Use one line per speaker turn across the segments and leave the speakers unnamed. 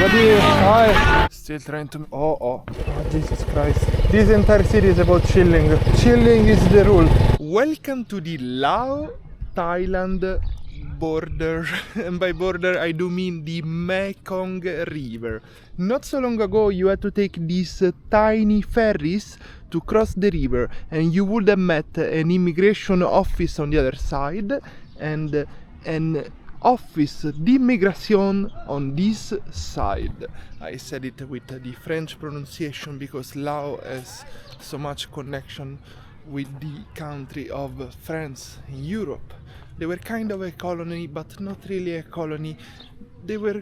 Hi. Still trying to... Oh, Jesus Christ. This entire city is about chilling. Chilling is the rule. Welcome to the Laos Thailand border. And by border I do mean the Mekong River. Not so long ago you had to take these tiny ferries to cross the river, and you would have met an immigration office on the other side and an office d'immigration on this side. I said it with the French pronunciation because Laos has so much connection with the country of France in Europe. They were kind of a colony, but not really a colony. They were,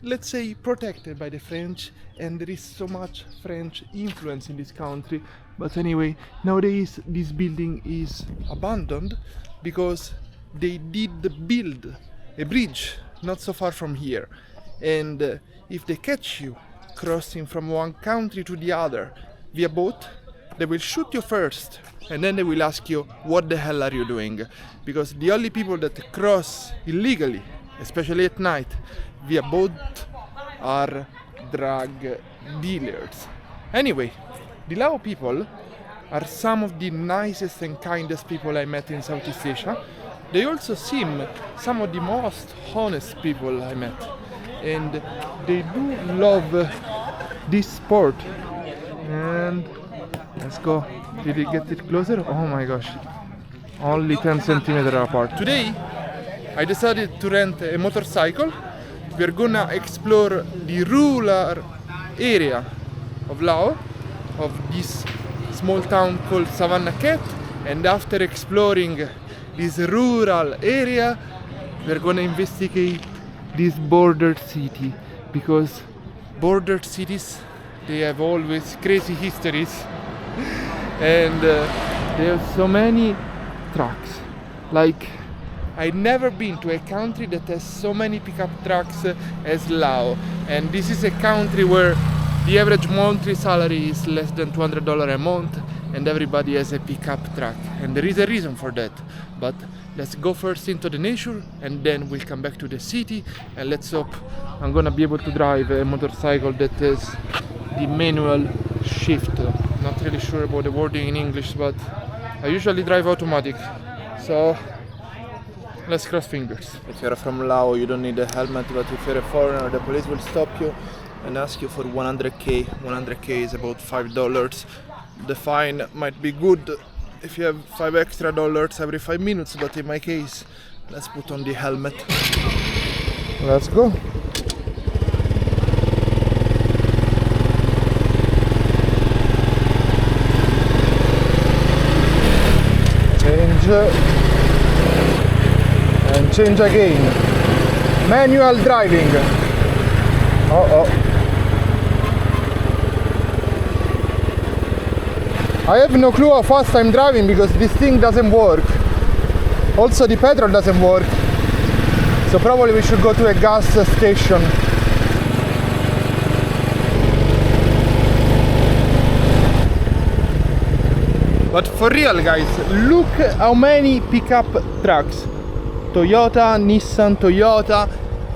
let's say, protected by the French, and there is so much French influence in this country. But anyway, nowadays this building is abandoned because they did build a bridge not so far from here, and if they catch you crossing from one country to the other via boat, they will shoot you first, and then they will ask you what the hell are you doing, because the only people that cross illegally, especially at night, via boat are drug dealers. Anyway, the Lao people are some of the nicest and kindest people I met in Southeast Asia. They also seem some of the most honest people I met, and they do love this sport. And let's go. Did it get it closer? Oh my gosh, only 10 centimeters apart. Today I decided to rent a motorcycle. We're gonna explore the rural area of Laos, of this small town called Savannakhet, and after exploring this rural area, we're gonna investigate this border city, because border cities, they have always crazy histories and they have so many trucks. Like, I've never been to a country that has so many pickup trucks as Laos, and this is a country where the average monthly salary is less than $200 a month, and everybody has a pickup truck, and there is a reason for that. But let's go first into the nature, and then we'll come back to the city, and let's hope I'm gonna be able to drive a motorcycle that has the manual shift. Not really sure about the wording in English, but I usually drive automatic, so let's cross fingers. If you're from Laos, you don't need a helmet, but if you're a foreigner, the police will stop you and ask you for 100k. 100k is about $5. The fine might be good if you have $5 extra every 5 minutes, but in my case, let's put on the helmet. Let's go. Change and change again. Manual driving. I have no clue how fast I'm driving because this thing doesn't work. Also, the petrol doesn't work. So probably we should go to a gas station. But for real, guys, look how many pickup trucks. Toyota, Nissan, Toyota,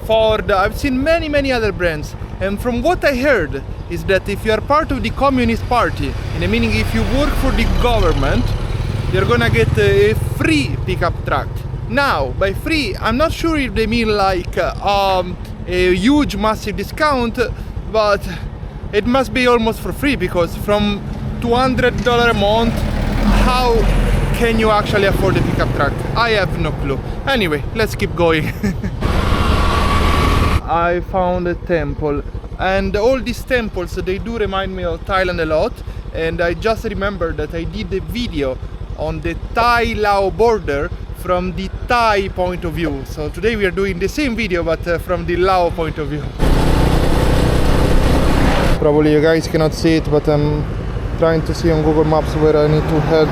Ford. I've seen many other brands. And from what I heard is that if you are part of the Communist Party, meaning if you work for the government, you're gonna get a free pickup truck. Now, by free, I'm not sure if they mean like a huge massive discount, but it must be almost for free, because from $200 a month, how can you actually afford a pickup truck? I have no clue. Anyway, let's keep going. I found a temple, and all these temples, they do remind me of Thailand a lot, and I just remembered that I did a video on the Thai-Lao border from the Thai point of view. So today we are doing the same video, but from the Lao point of view. Probably you guys cannot see it, but I'm trying to see on Google Maps where I need to head.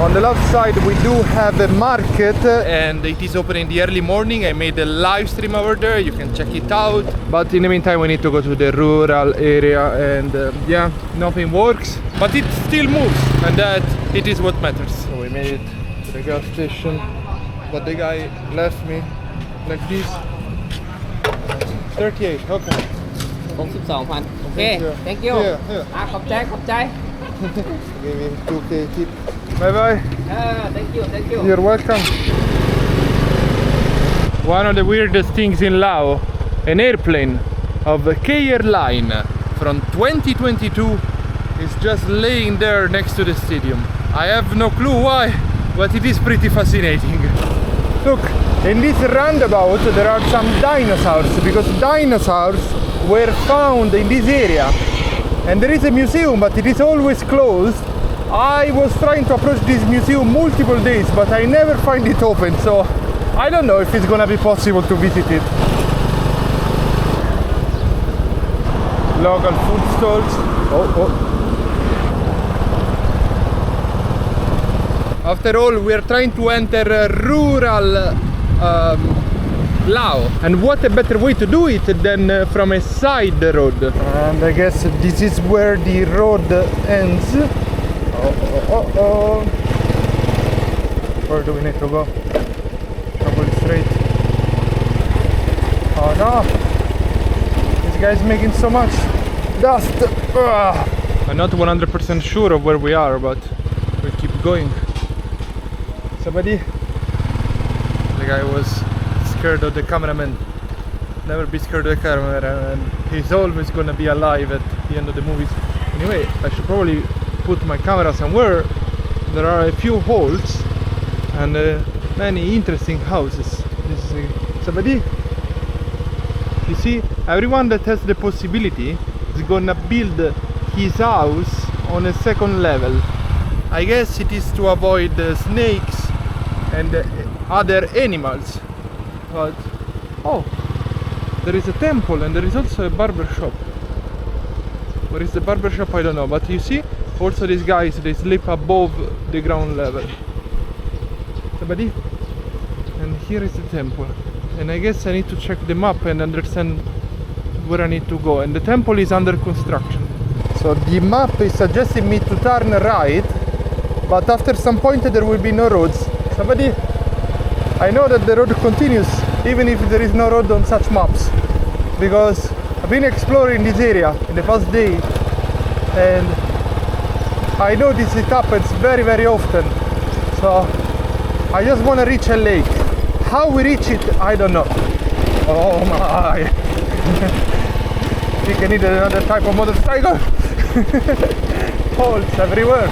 On the left side we do have a market, and it is open in the early morning. I made a live stream over there, you can check it out. But in the meantime we need to go to the rural area, and yeah, nothing works. But it still moves, and that it is what matters. So we made it to the gas station, but the guy left me like this. 38, okay.
62,000 โอเค thank you
Here, here.
ขอบใจ
Give him 2k tip. Bye bye.
thank you
You're welcome. One of the weirdest things in Laos, an airplane of K Airline from 2022 is just laying there next to the stadium. I have no clue why, but it is pretty fascinating. Look, in this roundabout there are some dinosaurs, because dinosaurs were found in this area. And there is a museum, but it is always closed. I was trying to approach this museum multiple days, but I never find it open, so I don't know if it's gonna be possible to visit it. Local food stalls. Oh. After all, we are trying to enter rural Laos, and what a better way to do it than from a side road. And I guess this is where the road ends. Oh. Where do we need to go? Probably straight. Oh no! This guy's making so much dust. I'm not 100% sure of where we are, but we'll keep going. Somebody? The guy was scared of the cameraman. Never be scared of the cameraman. He's always gonna be alive at the end of the movies. Anyway, I should probably put my camera somewhere. There are a few holes and many interesting houses. This is somebody. You see, everyone that has the possibility is gonna build his house on a second level. I guess it is to avoid snakes and other animals. But oh, there is a temple and there is also a barber shop. Where is the barber shop? I don't know. But you see, also these guys, they sleep above the ground level. Somebody? And here is the temple. And I guess I need to check the map and understand where I need to go. And the temple is under construction. So the map is suggesting me to turn right, but after some point there will be no roads. Somebody? I know that the road continues even if there is no road on such maps, because I've been exploring this area in the past day and I know it happens very often. So I just want to reach a lake. How we reach it, I don't know. Oh my! I think I need another type of motorcycle. Holes everywhere.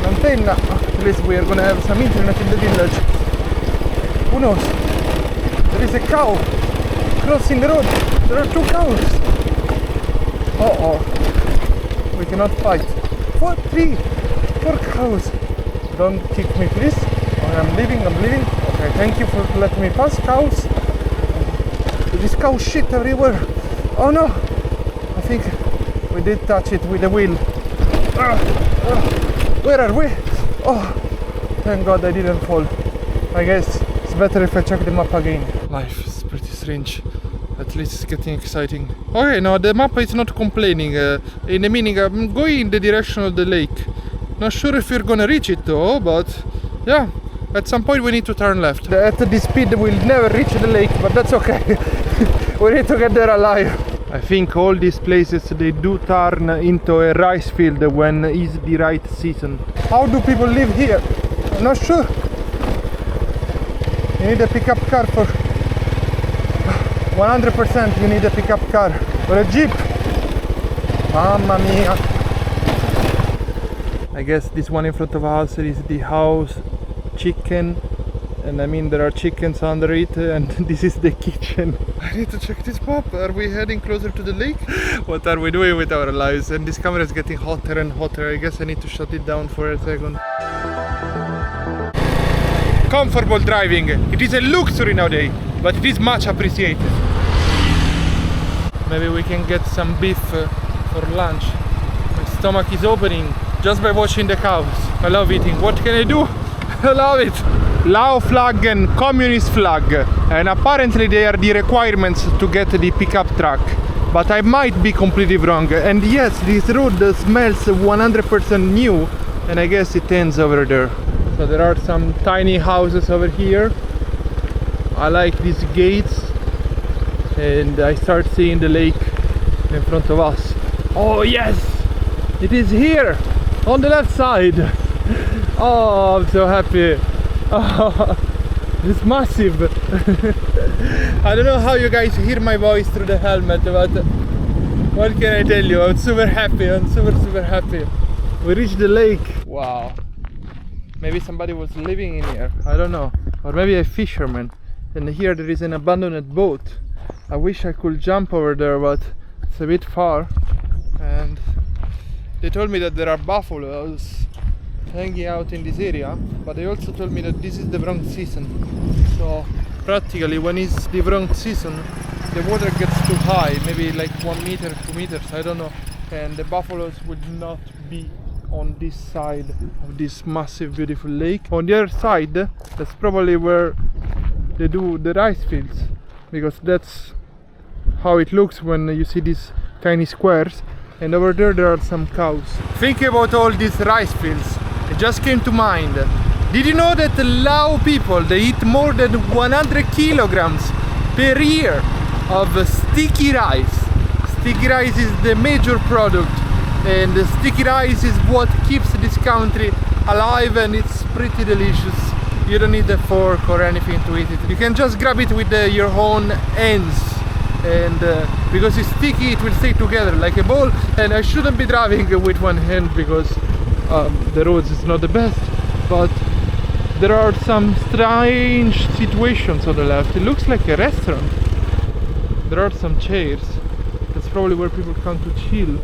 Antenna. At least we are gonna have some internet in the village. Who knows? There is a cow crossing the road. There are 2 cows. Oh. We cannot fight. 4 cows. Don't kick me, please. Oh, I'm leaving. Okay, thank you for letting me pass, cows. There is cow shit everywhere. Oh no! I think we did touch it with the wheel. Where are we? Oh, thank God I didn't fall. I guess it's better if I check the map again. Life is pretty strange. At least it's getting exciting. Okay, no, the map is not complaining. In the meaning, I'm going in the direction of the lake. Not sure if we're gonna reach it though, but yeah, at some point we need to turn left. At this speed we'll never reach the lake, but that's okay. We need to get there alive. I think all these places, they do turn into a rice field when is the right season. How do people live here? I'm not sure. You need a pickup car for 100%. You need a pickup car or a jeep. Mamma mia. I guess this one in front of us is the house chicken, and I mean there are chickens under it, and this is the kitchen. I need to check this map. Are we heading closer to the lake? What are we doing with our lives? And this camera is getting hotter and hotter. I guess I need to shut it down for a second. Comfortable driving. It is a luxury nowadays, but it is much appreciated. Maybe we can get some beef for lunch. My stomach is opening just by watching the cows. I love eating. What can I do? I love it. Lao flag and communist flag, and apparently they are the requirements to get the pickup truck, but I might be completely wrong. And yes, this road smells 100% new, and I guess it ends over there. So there are some tiny houses over here. I like these gates, and I start seeing the lake in front of us. Oh yes, it is here on the left side. Oh, I'm so happy. Oh, it's massive. I don't know how you guys hear my voice through the helmet, but what can I tell you? I'm super happy. I'm super happy. We reached the lake. Wow. Maybe somebody was living in here. I don't know. Or maybe a fisherman. And here there is an abandoned boat. I wish I could jump over there, but it's a bit far. And they told me that there are buffaloes hanging out in this area, but they also told me that this is the wrong season. So practically when it's the wrong season, the water gets too high, maybe like 1 meter, 2 meters, I don't know, and the buffaloes would not be on this side of this massive beautiful lake. On the other side, that's probably where they do the rice fields, because that's how it looks when you see these tiny squares. And over there are some cows. Thinking about all these rice fields, it just came to mind. Did you know that the Lao people, they eat more than 100 kilograms per year of sticky rice? Sticky rice is the major product, and the sticky rice is what keeps this country alive, and it's pretty delicious. You don't need a fork or anything to eat it. You can just grab it with your own hands, and because it's sticky, it will stay together like a ball. And I shouldn't be driving with one hand because the roads is not the best, but there are some strange situations on the left. It looks like a restaurant. There are some chairs. That's probably where people come to chill.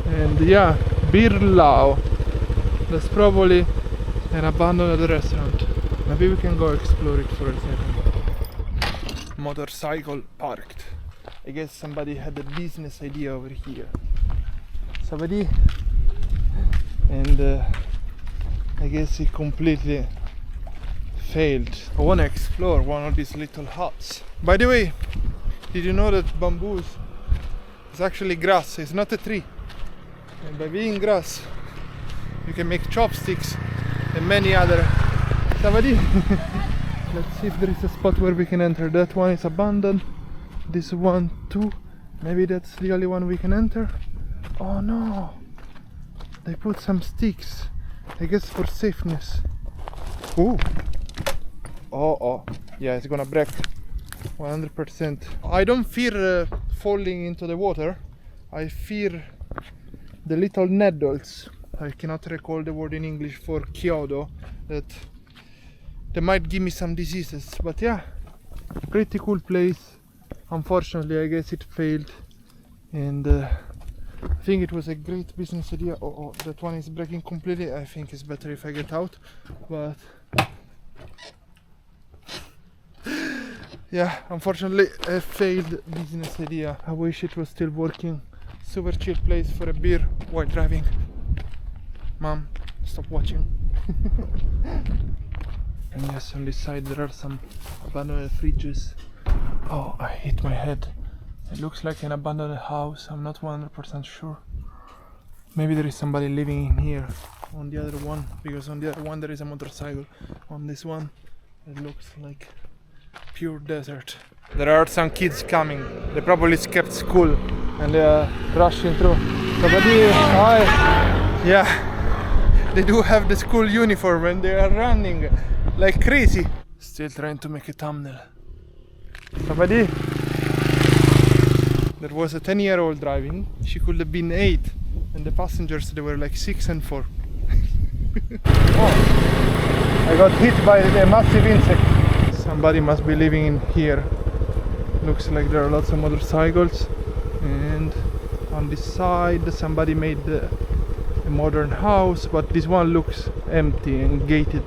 And yeah, Bir Lao. That's probably an abandoned restaurant. Maybe we can go explore it for a second. Motorcycle parked. I guess somebody had a business idea over here. Somebody, and I guess he completely failed. I want to explore one of these little huts. By the way, did you know that bamboo is actually grass? It's not a tree. And by being grass, you can make chopsticks and many other. Somebody, let's see if there is a spot where we can enter. That one is abandoned. This one too. Maybe that's the only one we can enter. Oh no! They put some sticks. I guess for safeness. Ooh! Oh! Yeah, it's gonna break. 100%. I don't fear falling into the water. I fear the little needles. I cannot recall the word in English for chiodo. That they might give me some diseases. But yeah, pretty cool place. Unfortunately, I guess it failed, and I think it was a great business idea. Oh, that one is breaking completely. I think it's better if I get out, but yeah, unfortunately a failed business idea. I wish it was still working. Super chill place for a beer while driving. Mom, stop watching. And yes, on this side there are some abandoned fridges. Oh, I hit my head. It looks like an abandoned house. I'm not 100% sure. Maybe there is somebody living in here. On the other one, because on the other one there is a motorcycle. On this one, it looks like pure desert. There are some kids coming. They probably skipped school and they are rushing through. Somebody, hi. Yeah, they do have the school uniform and they are running like crazy. Still trying to make a thumbnail. Somebody. There was a 10-year-old driving. She could have been 8, and the passengers, they were like 6 and 4. Oh, I got hit by a massive insect. Somebody must be living in here. Looks like there are lots of motorcycles, and on this side somebody made a modern house, but this one looks empty and gated.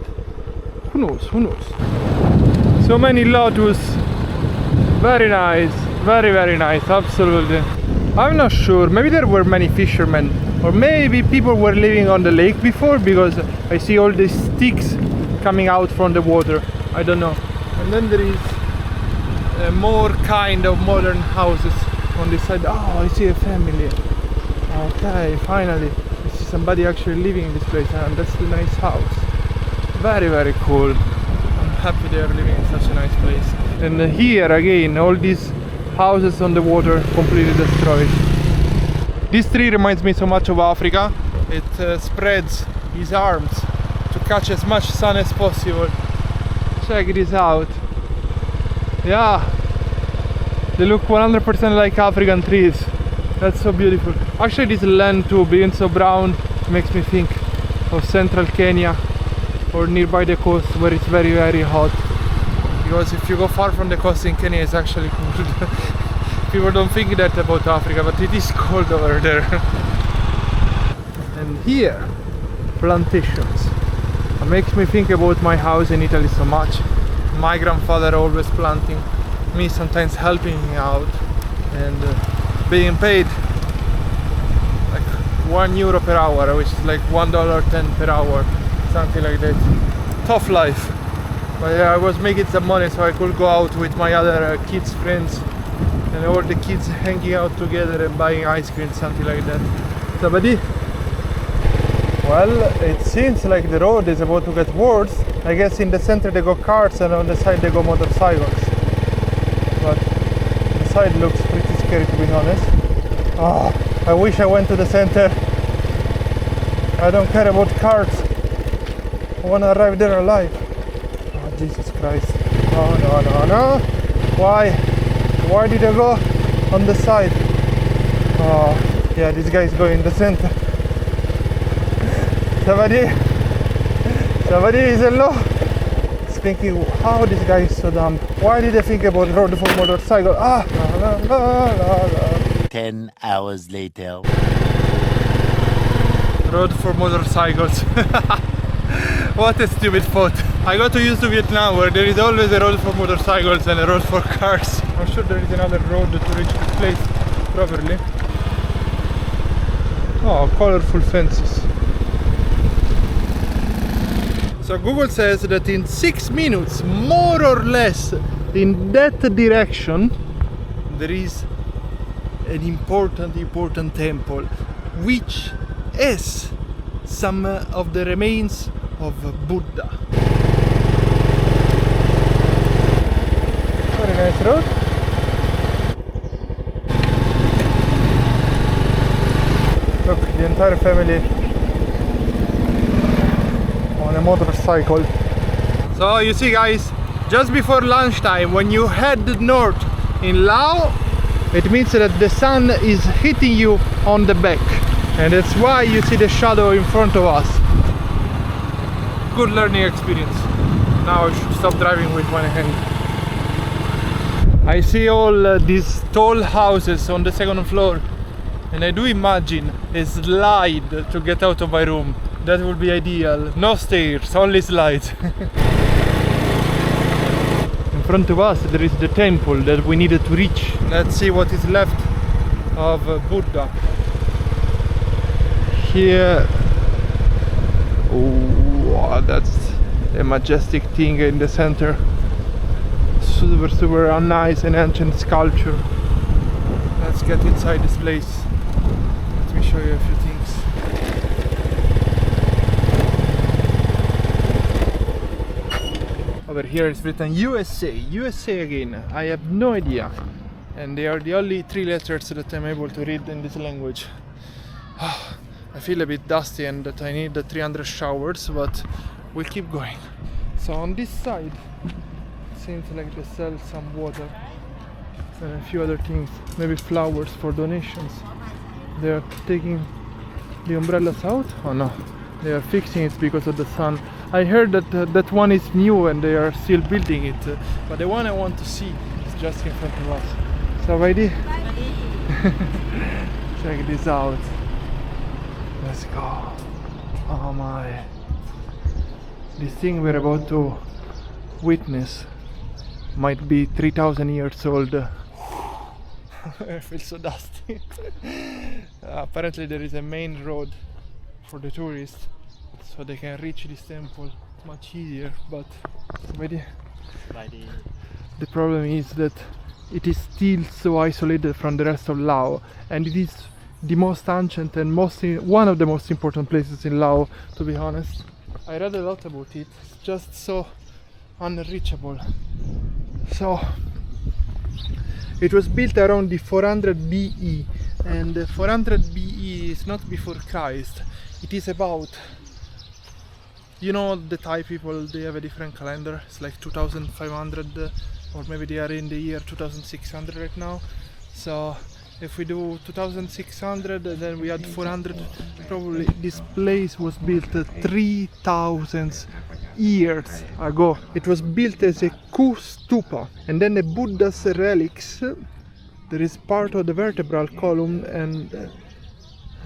Who knows? Who knows? So many lotus. Very nice, very nice, absolutely. I'm not sure, maybe there were many fishermen, or maybe people were living on the lake before, because I see all these sticks coming out from the water. I don't know. And then there is more kind of modern houses on this side. Oh, I see a family. Okay, finally I see somebody actually living in this place, and that's the nice house. Very cool. I'm happy they are living in such a nice place. And here again, all these houses on the water completely destroyed. This tree reminds me so much of Africa. It spreads its arms to catch as much sun as possible. Check this out. Yeah, they look 100% like African trees. That's so beautiful. Actually, this land too, being so brown, makes me think of central Kenya or nearby the coast where it's very, very hot. Because if you go far from the coast in Kenya, it's actually cold. People don't think that about Africa, but it is cold over there. And here, plantations. It makes me think about my house in Italy so much. My grandfather always planting, me sometimes helping him out, and being paid like €1 per hour, which is like $1.10 per hour, something like that. Tough life. But yeah, I was making some money so I could go out with my other kids' friends and all the kids hanging out together and buying ice cream, something like that. Somebody? Well, it seems like the road is about to get worse. I guess in the center they go cars and on the side they go motorcycles. But the side looks pretty scary, to be honest. Oh, I wish I went to the center. I don't care about cars. I want to arrive there alive. Oh, Jesus Christ. Oh, no. Why? Why did I go on the side? Oh, yeah, this guy is going in the center. Somebody is hello. He's thinking, how this guy is so dumb. Why did I think about road for motorcycle? Ah, la, la, la, la.
10 hours later.
Road for motorcycles. What a stupid thought. I got used to Vietnam where there is always a road for motorcycles and a road for cars. I'm sure there is another road to reach the place properly. Oh, colorful fences. So Google says that in 6 minutes, more or less, in that direction, there is an important temple, which is some of the remains of Buddha. Very nice road. Look, the entire family on a motorcycle. So you see guys, just before lunchtime when you head north in Laos, it means that the sun is hitting you on the back, and that's why you see the shadow in front of us. Good learning experience. Now I should stop driving with one hand. I see all these tall houses on the second floor, and I do imagine a slide to get out of my room. That would be ideal. No stairs, only slides. In front of us there is the temple that we needed to reach. Let's see what is left of Buddha. Here, oh, that's a majestic thing in the center. Super nice and ancient sculpture. Let's get inside this place. Let me show you a few things. Over here is written USA again. I have no idea, and they are the only 3 letters that I'm able to read in this language. I feel a bit dusty and that I need the 300 showers, but we'll keep going. So on this side, it seems like they sell some water and a few other things, maybe flowers for donations. They are taking the umbrellas out? Oh no, they are fixing it because of the sun. I heard that that one is new and they are still building it, but the one I want to see is just in front of us. So ready? Check this out. Let's go. Oh my. This thing we're about to witness might be 3,000 years old. I feel so dusty. Apparently there is a main road for the tourists, so they can reach this temple much easier, but the problem is that it is still so isolated from the rest of Laos, and it is the most ancient and one of the most important places in Laos, to be honest. I read a lot about it. It's just so unreachable. So it was built around the 400 BE, and 400 BE is not before Christ. It is about, you know, the Thai people, they have a different calendar. It's like 2500, or maybe they are in the year 2600 right now. So if we do 2600, then we add 400, probably this place was built 3000 years ago. It was built as a stupa, and then the Buddha's relics, there is part of the vertebral column and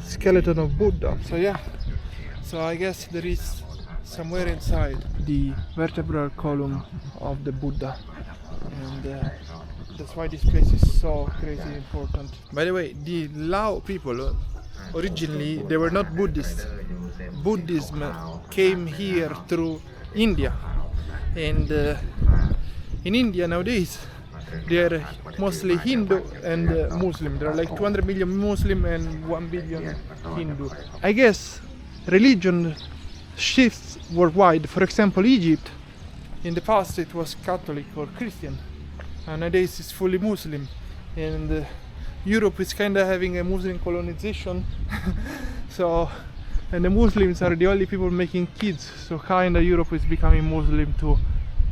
skeleton of Buddha. So yeah, so I guess there is somewhere inside the vertebral column of the Buddha, and that's why this place is so crazy important. By the way, the Lao people, originally they were not Buddhists. Buddhism came here through India, and in India nowadays they are mostly Hindu and Muslim. There are like 200 million Muslim and 1 billion Hindu. I guess religion shifts worldwide. For example, Egypt, in the past it was Catholic or Christian, and nowadays it's fully Muslim, and Europe is kind of having a Muslim colonization. So, and the Muslims are the only people making kids, so kind of Europe is becoming Muslim too.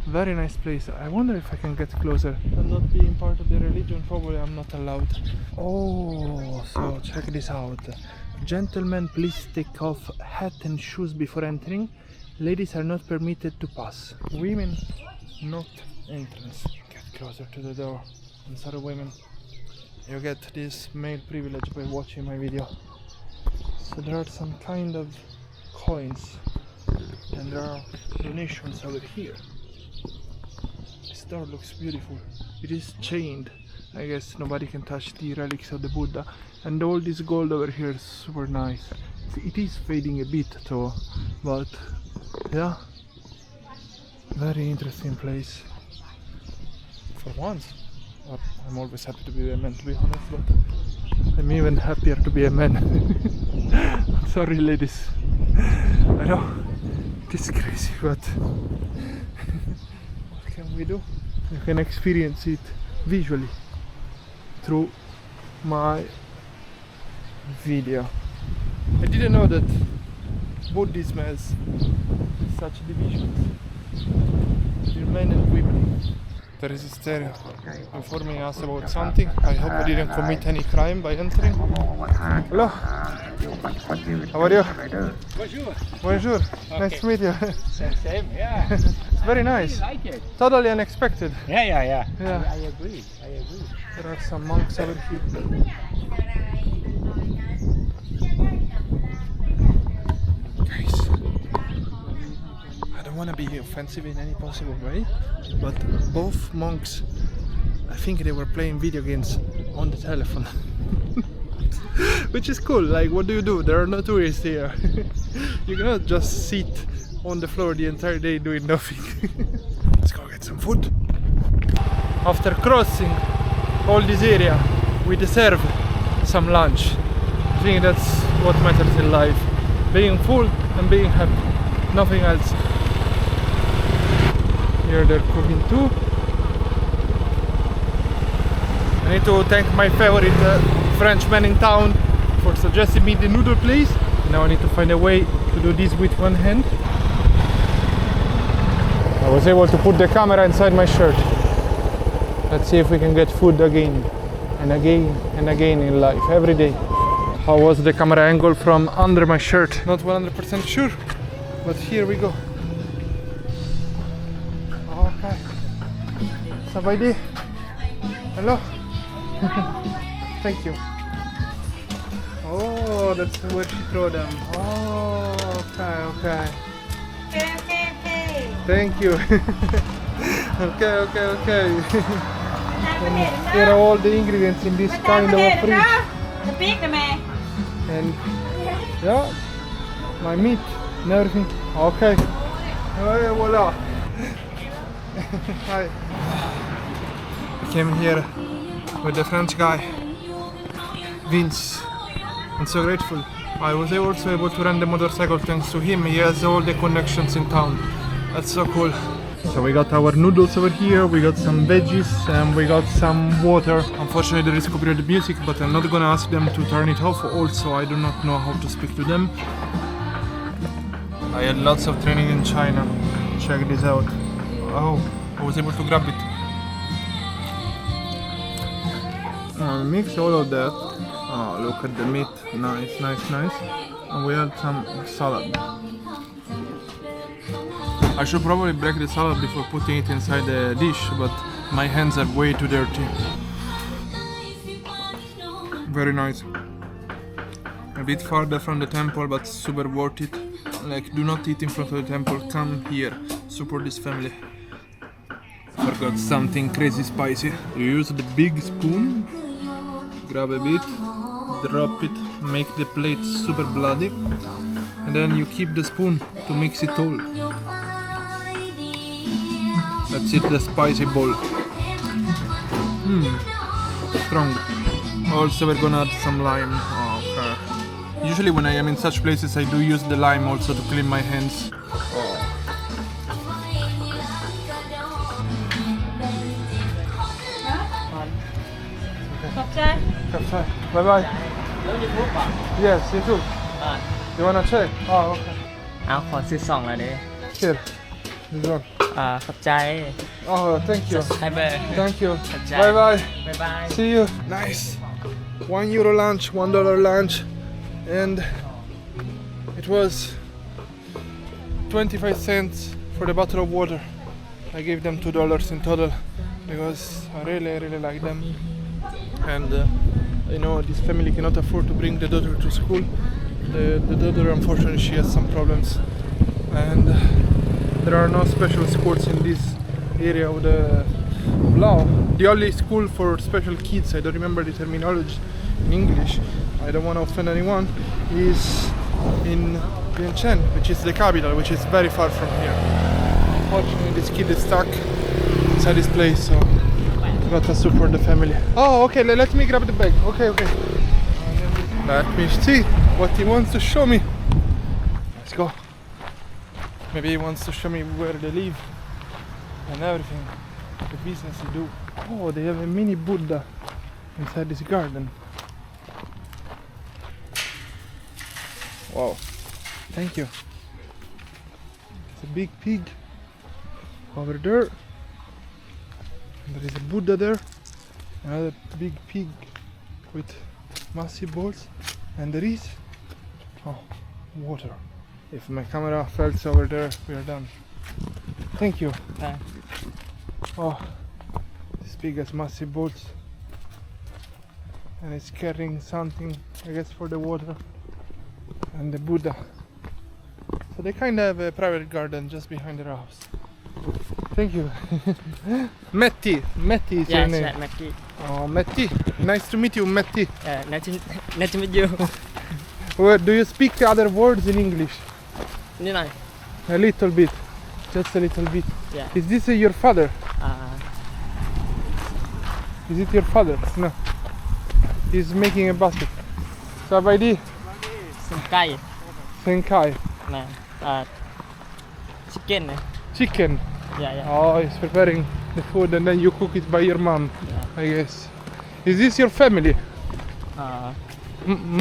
Very nice place. I wonder if I can get closer. I'm not being part of the religion, probably I'm not allowed. Oh, so check this out. Gentlemen, please take off hat and shoes before entering. Ladies are not permitted to pass. Women, not entrance. Get closer to the door. I'm sorry, women. You get this male privilege by watching my video. So there are some kind of coins, and there are donations over here. This door looks beautiful. It is chained. I guess nobody can touch the relics of the Buddha. And all this gold over here is super nice. It is fading a bit though, but yeah, very interesting place. For once. I'm always happy to be a man, to be honest, but I'm even happier to be a man. Sorry, ladies. I know it is crazy, but what can we do? You can experience it visually through my video. I didn't know that Buddhism has such divisions between men and women. There is a stereo informing us about something. I hope I didn't commit any crime by entering. Hello. How are you?
Bonjour.
Bonjour.
Okay.
Nice to meet you.
Same, yeah.
It's very nice.
I like it.
Totally unexpected.
Yeah.
Yeah.
I agree.
There are some monks over here. Guys, I don't want to be offensive in any possible way, but both monks, I think they were playing video games on the telephone. Which is cool. Like, what do? There are no tourists here. You cannot just sit on the floor the entire day doing nothing. Let's go get some food. After crossing all this area, we deserve some lunch. I think that's what matters in life. Being full and being happy. Nothing else. Here they're cooking too. I need to thank my favorite Frenchman in town for suggesting me the noodle place. Now I need to find a way to do this with one hand. I was able to put the camera inside my shirt. Let's see if we can get food again and again and again in life, every day. How was the camera angle from under my shirt? Not 100% sure, but here we go. Okay. Somebody? Hello? Thank you. Oh, that's where she threw them. Oh, okay. Thank you. Okay. And here are all the ingredients in this kind of a fridge. And yeah, my meat and everything. Okay. Hey, voila. Hi. I came here with the French guy, Vince. I'm so grateful. I was also able to rent the motorcycle thanks to him. He has all the connections in town. That's so cool. So So we got our noodles over here, we got some veggies, and we got some water. Unfortunately there is copyrighted music, but I'm not gonna ask them to turn it off. Also, I do not know how to speak to them. I had lots of training in China. Check this out. Oh, I was able to grab it. Mix all of that. Oh, look at the meat. Nice, nice, nice. And we had some salad. I should probably break the salad before putting it inside the dish, but my hands are way too dirty. Very nice. A bit farther from the temple, but super worth it. Like, do not eat in front of the temple, come here, support this family. Forgot something crazy spicy. You use the big spoon, grab a bit, drop it, make the plate super bloody, and then you keep the spoon to mix it all. That's it, the spicy bowl. Strong. Also we're gonna add some lime. Oh, okay. Usually when I am in such places I do use the lime also to clean my hands. Bye bye. Yes, you too. You wanna check? Oh, okay.
เอาขอซื้อ2แล้วเด้
Here. This one.
ขอบใจ
Oh, thank you.
ให้เบอร์
Thank you.
Okay.
Bye bye.
บ๊ายบาย
See you. Nice. €1 lunch, $1 lunch, and it was 25 cents for the bottle of water. I gave them $2 in total because I really like them. And you know, this family cannot afford to bring the daughter to school. The daughter, unfortunately, she has some problems, and there are no special schools in this area of the Laos. The only school for special kids, I don't remember the terminology in English, I don't want to offend anyone, is in Vientiane, which is the capital, which is very far from here. Unfortunately, this kid is stuck inside this place, so got to support the family. Oh, okay, let me grab the bag. Okay. Let me see what he wants to show me. Let's go. Maybe he wants to show me where they live and everything, the business they do. Oh, they have a mini Buddha inside this garden. Wow, thank you. It's a big pig over there. There is a Buddha there, another big pig with massive balls, and there is water. If my camera falls over there, we are done. Thank you. Oh, this pig has massive balls, and it's carrying something, I guess, for the water, and the Buddha. So they kind of have a private garden just behind their house. Thank you. Metti is your name.
Yeah, Matty.
Oh, Metti. Nice to meet you, Metti.
Nice to meet you.
Well, do you speak other words in English?
นิดหน่อย
A little bit. Just a little bit.
Yeah.
Is this your father?
อ่า
Is it your father? No. He's making a basket. Sabaidi.
สมไก่
Senkai.
นะชิคเก้นนะ
Chicken.
yeah
Oh, he's preparing the food and then you cook it by your mom, I guess. Is this your family?
อ่า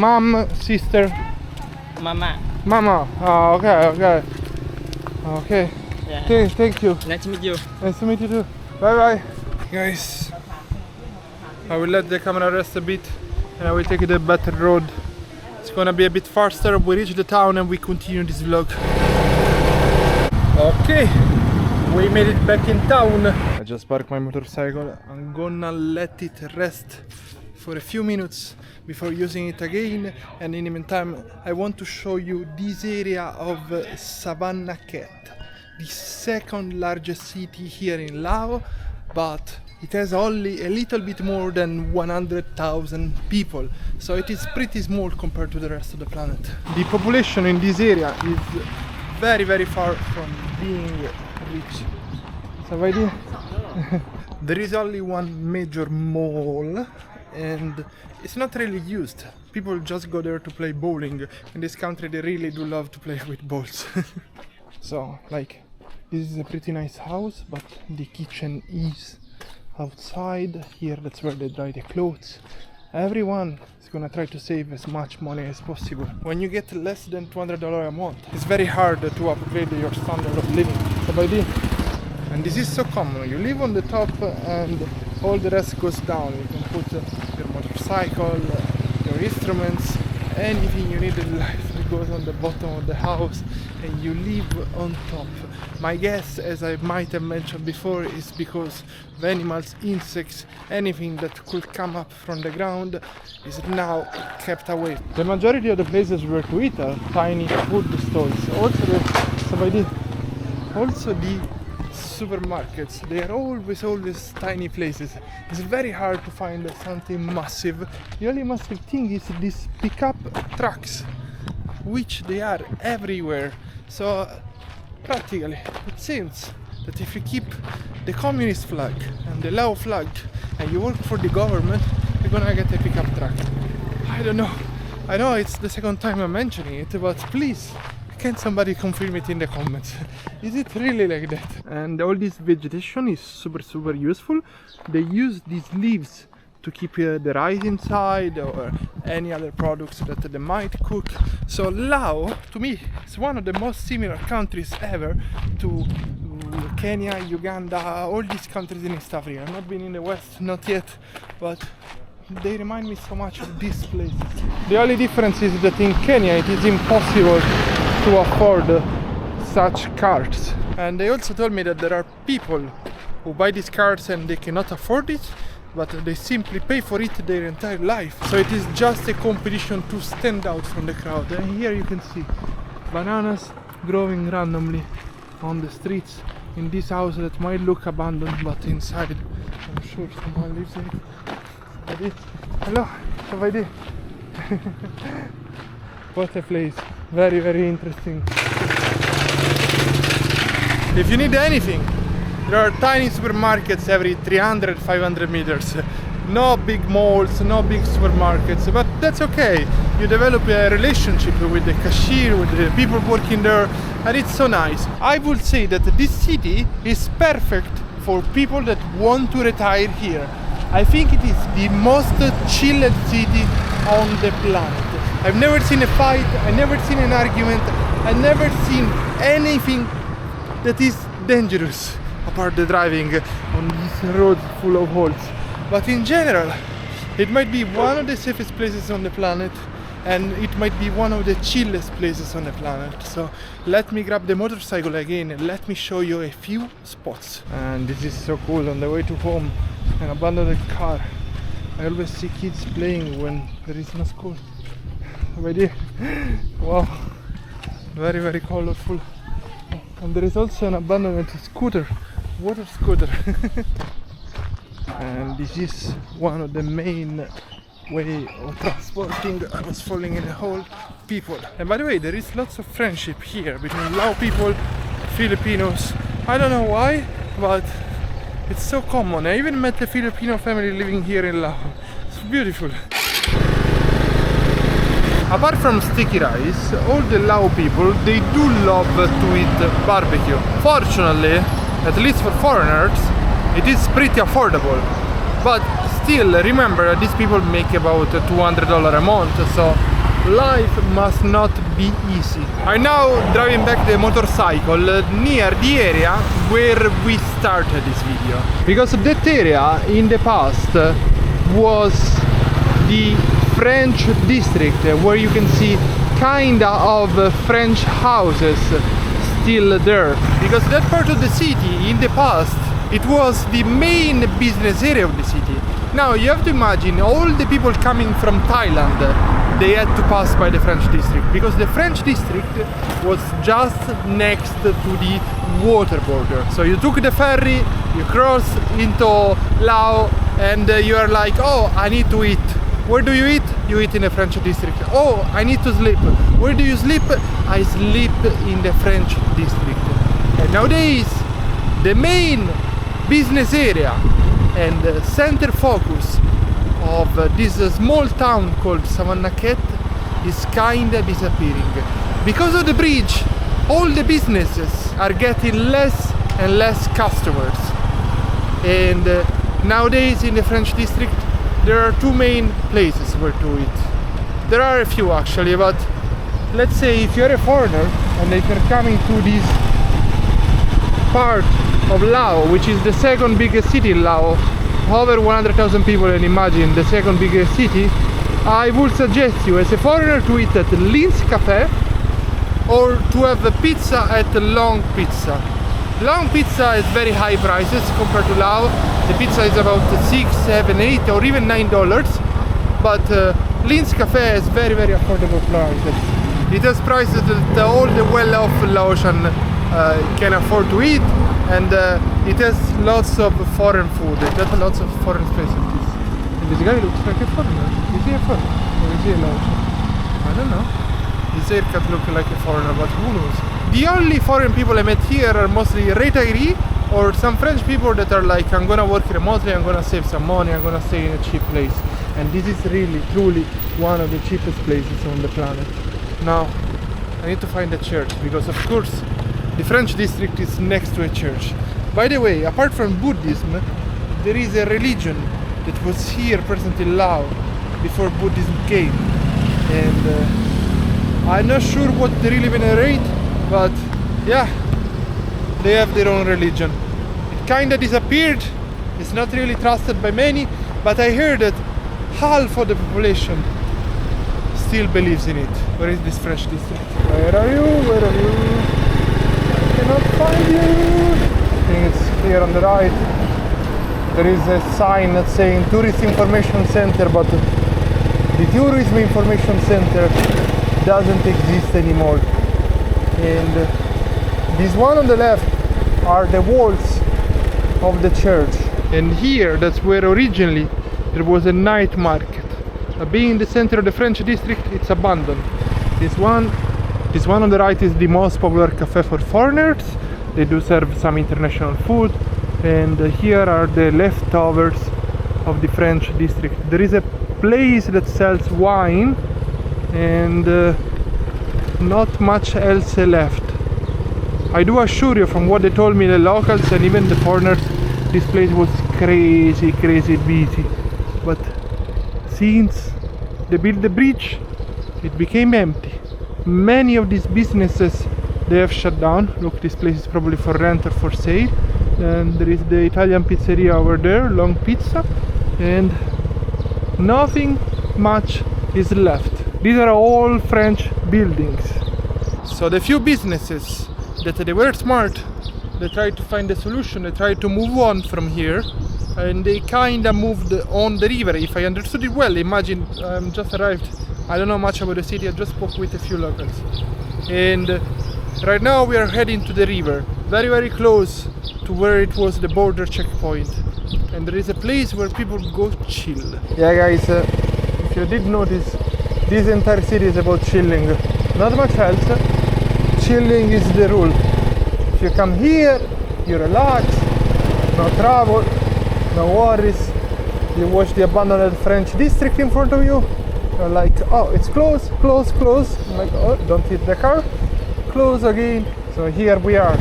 Mom, sister,
มาม่า
mama. Oh, okay.
yeah
Thank you.
nice to meet you
Nice to meet you too. Bye. Guys, I will let the camera rest a bit and I will take the better road. It's gonna be a bit faster. We reach the town and we continue this vlog. Okay, we made it back in town. I just parked my motorcycle. I'm gonna let it rest for a few minutes before using it again, and in the meantime I want to show you this area of Savannakhet, the second largest city here in Laos, but it has only a little bit more than 100,000 people, so it is pretty small compared to the rest of the planet. The population in this area is very far from being rich. So there is only one major mall and it's not really used. People just go there to play bowling. In this country they really do love to play with balls. So like This is a pretty nice house, but the kitchen is outside. Here, that's where they dry the clothes. Everyone is gonna try to save as much money as possible. When you get less than $200 a month, it's very hard to upgrade your standard of living. So by this, and this is so common. You live on the top and all the rest goes down. You can put your motorcycle, your instruments, anything you need in life goes on the bottom of the house and you live on top. My guess, as I might have mentioned before, is because of animals, insects, anything that could come up from the ground is now kept away. The majority of the places where to eat are tiny food stalls. Also the supermarkets, they are always tiny places. It's very hard to find something massive. The only massive thing is these pickup trucks, which they are everywhere. So practically it seems that if you keep the communist flag and the Lao flag and you work for the government, you're gonna get a pickup truck. I don't know, I know it's the second time I'm mentioning it, but please, can somebody confirm it in the comments? Is it really like that? And all this vegetation is super useful. They use these leaves to keep the rice inside or any other products that they might cook. So Laos, to me, is one of the most similar countries ever to Kenya, Uganda, all these countries in East Africa. I've not been in the West, not yet, but they remind me so much of these places. The only difference is that in Kenya it is impossible to afford such cars. And they also told me that there are people who buy these cars and they cannot afford it, but they simply pay for it their entire life. So it is just a competition to stand out from the crowd. And here you can see bananas growing randomly on the streets in this house that might look abandoned, but inside I'm sure someone lives in it. Hello, Savannakhet. What a place. Very interesting. If you need anything, there are tiny supermarkets every 300-500 meters. No big malls, no big supermarkets, but that's okay. You develop a relationship with the cashier, with the people working there, and it's so nice. I would say that this city is perfect for people that want to retire here. I think it is the most chilled city on the planet. I've never seen a fight, I've never seen an argument, I've never seen anything that is dangerous apart the driving on these roads full of holes. But in general, it might be one of the safest places on the planet, and it might be one of the chillest places on the planet. So let me grab the motorcycle again and let me show you a few spots. And this is so cool. On the way to home, an abandoned car. I always see kids playing when there is no school. Wow, very colorful. And there is also an abandoned scooter, water scooter. And this is one of the main way of transporting. I was falling in a hole. People. And by the way, there is lots of friendship here between Lao people, Filipinos. I don't know why, but it's so common. I even met a Filipino family living here in Laos. It's beautiful. Apart from sticky rice, all the Lao people, they do love to eat barbecue. Fortunately, at least for foreigners, it is pretty affordable. But still, remember, these people make about $200 a month, so life must not be easy. I'm now driving back the motorcycle near the area where we started this video. Because that area in the past was the French district, where you can see kinda of French houses still there. Because that part of the city in the past, it was the main business area of the city. Now you have to imagine all the people coming from Thailand, they had to pass by the French district, because the French district was just next to the water border. So you took the ferry, you cross into Laos, and you are like, oh, I need to eat. Where do you eat? You eat in the French district. Oh, I need to sleep. Where do you sleep? I sleep in the French district. And nowadays, the main business area and center focus of this small town called Savannakhet is kinda disappearing. Because of the bridge, all the businesses are getting less and less customers. And nowadays in the French district there are two main places where to eat. There are a few actually, but let's say if you're a foreigner and if you're coming to this part of Laos, which is the second biggest city in Laos, over 100,000 people, and imagine the second biggest city, I would suggest you as a foreigner to eat at Lin's Cafe or to have a pizza at Long Pizza. Long Pizza has very high prices compared to Laos. The pizza is about $6, $7, $8 or even $9, but Lin's Cafe has very affordable prices. It has prices that all the well-off Laotian can afford to eat, and it has lots of foreign food. It has lots of foreign specialties. And this guy looks like a foreigner. Is he a foreigner or is he a Laotian? I don't know. His haircut looks like a foreigner, but who knows? The only foreign people I met here are mostly retirees or some French people that are like, I'm gonna work remotely, I'm gonna save some money, I'm gonna stay in a cheap place. And this is really, truly one of the cheapest places on the planet. Now, I need to find a church because, of course, the French district is next to a church. By the way, apart from Buddhism, there is a religion that was here present in Laos before Buddhism came. And I'm not sure what they really venerate, but yeah, they have their own religion. It kinda disappeared, it's not really trusted by many, but I heard that half of the population still believes in it. Where is this French district? Where are you? Where are you? I cannot find you. I think it's here on the right. There is a sign that's saying Tourist Information Center, but the Tourism Information Center doesn't exist anymore. And this one on the left are the walls of the church. And here, that's where originally there was a night market. Being in the center of the French district, it's abandoned. This one on the right is the most popular cafe for foreigners. They do serve some international food. And here are the leftovers of the French district. There is a place that sells wine and not much else left. I do assure you, from what they told me, the locals and even the foreigners, this place was crazy busy. But since they built the bridge, it became empty. Many of these businesses, they have shut down. Look, this place is probably for rent or for sale. And there is the Italian pizzeria over there, Long Pizza, and nothing much is left. These are all French buildings. So the few businesses that they were smart, they tried to find a solution, they tried to move on from here, and they kinda moved on the river, if I understood it well. Imagine, I'm just arrived, I don't know much about the city, I just spoke with a few locals. And right now we are heading to the river, very close to where it was the border checkpoint. And there is a place where people go chill. Yeah guys, if you did notice, this entire city is about chilling. Not much else. Chilling is the rule. If you come here, you relax, no trouble, no worries. You watch the abandoned French district in front of you. You're like, oh, it's close. I'm like, oh, don't hit the car. Close again. So here we are,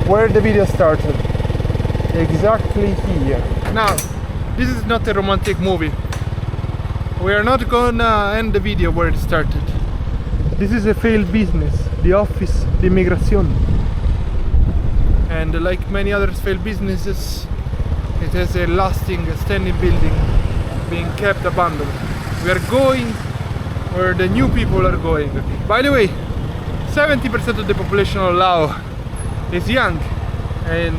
where the video started. Exactly here. Now, this is not a romantic movie. We are not gonna end the video where it started. This is a failed business, the office de immigration. And like many other failed businesses, it has a lasting, standing building being kept abandoned. We are going where the new people are going. By the way, 70% of the population of Laos is young, and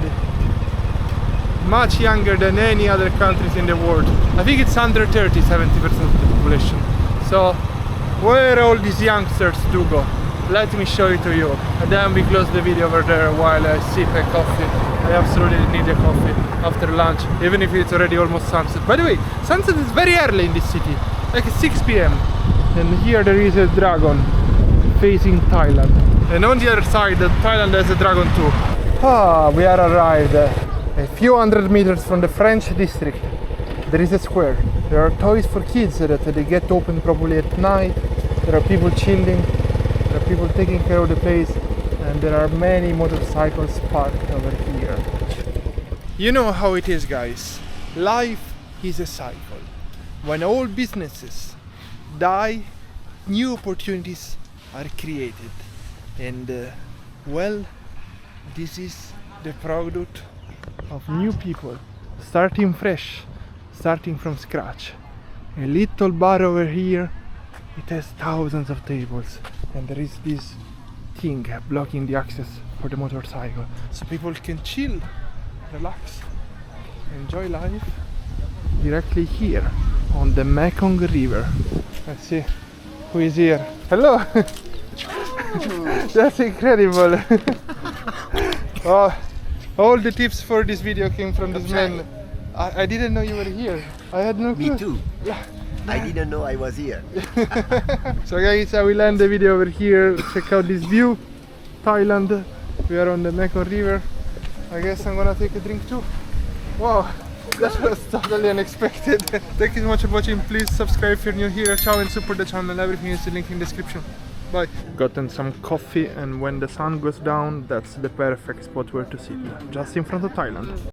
much younger than any other countries in the world. I think it's under 30, 70% of the population. So where all these youngsters do go? Let me show it to you, and then we close the video over there while I sip a coffee. I absolutely need a coffee after lunch, even if it's already almost sunset. By the way, sunset is very early in this city, like 6 p.m. And here there is a dragon facing Thailand. And on the other side, Thailand has a dragon too. We are arrived. A few hundred meters from the French district, there is a square. There are toys for kids that they get open probably at night. There are people chilling. There are people taking care of the place, and there are many motorcycles parked over here. You know how it is, guys. Life is a cycle. When all businesses die, new opportunities are created. And well, this is the product of new people starting fresh, starting from scratch. A little bar over here, it has thousands of tables, and there is this thing blocking the access for the motorcycle, so people can chill, relax, enjoy life directly here on the Mekong River. Let's see who is here. Hello. That's incredible. Oh, all the tips for this video came from this man. I didn't know you were here. I had no clue.
Me too. I didn't know I was here.
So guys, I will end the video over here. Check out this view. Thailand. We are on the Mekong River. I guess I'm gonna take a drink too. Wow, that was totally unexpected. Thank you so much for watching. Please subscribe if you're new here. Ciao, and support the channel. Everything is the link in the description. Bye. Gotten some coffee, and when the sun goes down, that's the perfect spot where to sit. Just in front of Thailand.